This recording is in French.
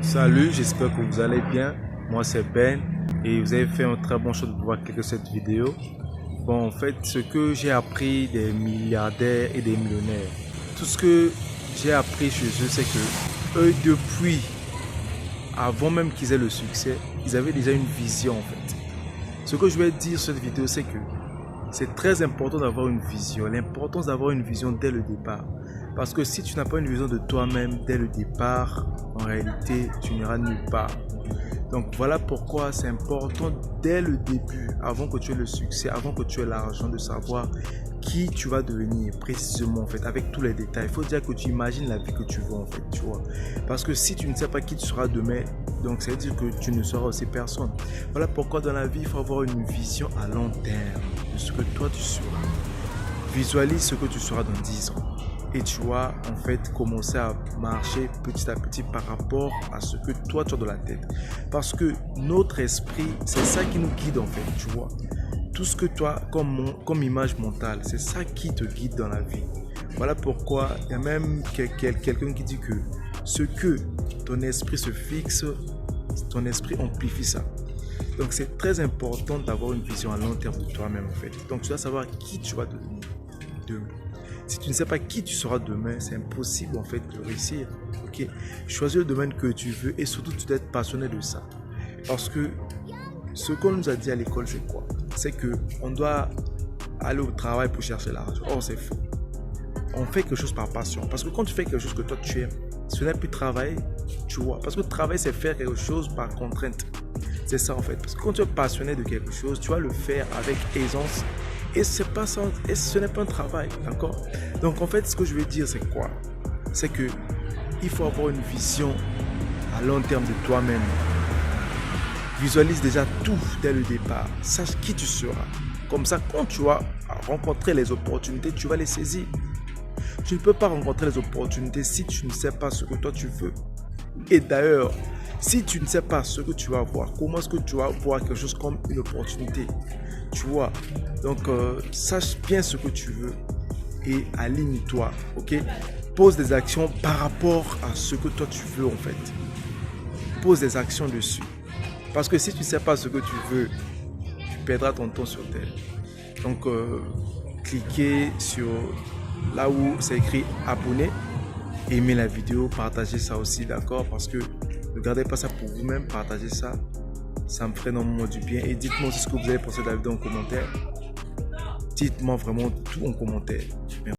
Salut, j'espère que vous allez bien. Moi c'est Ben et vous avez fait un très bon choix de pouvoir cliquer cette vidéo. Bon, en fait, ce que j'ai appris des milliardaires et des millionnaires, tout ce que j'ai appris chez eux, c'est que eux, depuis, avant même qu'ils aient le succès, ils avaient déjà une vision en fait. Ce que je vais dire sur cette vidéo, c'est que c'est très important d'avoir une vision. L'importance d'avoir une vision dès le départ. Parce que si tu n'as pas une vision de toi-même dès le départ, en réalité, tu n'iras nulle part. Donc voilà pourquoi c'est important dès le début, avant que tu aies le succès, avant que tu aies l'argent, de savoir qui tu vas devenir précisément en fait, avec tous les détails. Il faut dire que tu imagines la vie que tu veux en fait, tu vois. Parce que si tu ne sais pas qui tu seras demain, donc ça veut dire que tu ne seras aussi personne. Voilà pourquoi dans la vie, il faut avoir une vision à long terme de ce que toi tu seras. Visualise ce que tu seras dans 10 ans. Et tu vas en fait commencer à marcher petit à petit par rapport à ce que toi tu as dans la tête. Parce que notre esprit, c'est ça qui nous guide en fait, tu vois. Tout ce que toi, comme image mentale, c'est ça qui te guide dans la vie. Voilà pourquoi il y a même quelqu'un qui dit que ce que ton esprit se fixe, ton esprit amplifie ça. Donc c'est très important d'avoir une vision à long terme de toi-même en fait. Donc tu dois savoir qui tu vas devenir demain. Si tu ne sais pas qui tu seras demain, c'est impossible en fait de réussir. Ok, choisis le domaine que tu veux et surtout tu dois être passionné de ça. Parce que ce qu'on nous a dit à l'école, c'est quoi? C'est que on doit aller au travail pour chercher l'argent. Or c'est faux. On fait quelque chose par passion. Parce que quand tu fais quelque chose que toi tu aimes, ce n'est plus travail, tu vois. Parce que travail, c'est faire quelque chose par contrainte. C'est ça en fait. Parce que quand tu es passionné de quelque chose, tu vas le faire avec aisance. Et c'est pas ça, et ce n'est pas un travail, d'accord? Donc en fait, ce que je veux dire, c'est quoi? C'est que il faut avoir une vision à long terme de toi-même. Visualise déjà tout dès le départ. Sache qui tu seras. Comme ça, quand tu vas rencontrer les opportunités, tu vas les saisir. Tu ne peux pas rencontrer les opportunités si tu ne sais pas ce que toi tu veux. Et d'ailleurs, si tu ne sais pas ce que tu vas voir, comment est-ce que tu vas voir quelque chose comme une opportunité? Tu vois, donc sache bien ce que tu veux et aligne-toi, ok? Pose des actions par rapport à ce que toi tu veux en fait. Pose des actions dessus. Parce que si tu ne sais pas ce que tu veux, tu perdras ton temps sur terre. Donc, cliquez sur là où c'est écrit abonner, aimez la vidéo, partagez ça aussi, d'accord? Parce que ne gardez pas ça pour vous-même, partagez ça. Ça me ferait énormément du bien. Et dites-moi aussi ce que vous avez pensé de la vidéo en commentaire. Dites-moi vraiment tout en commentaire. Merci.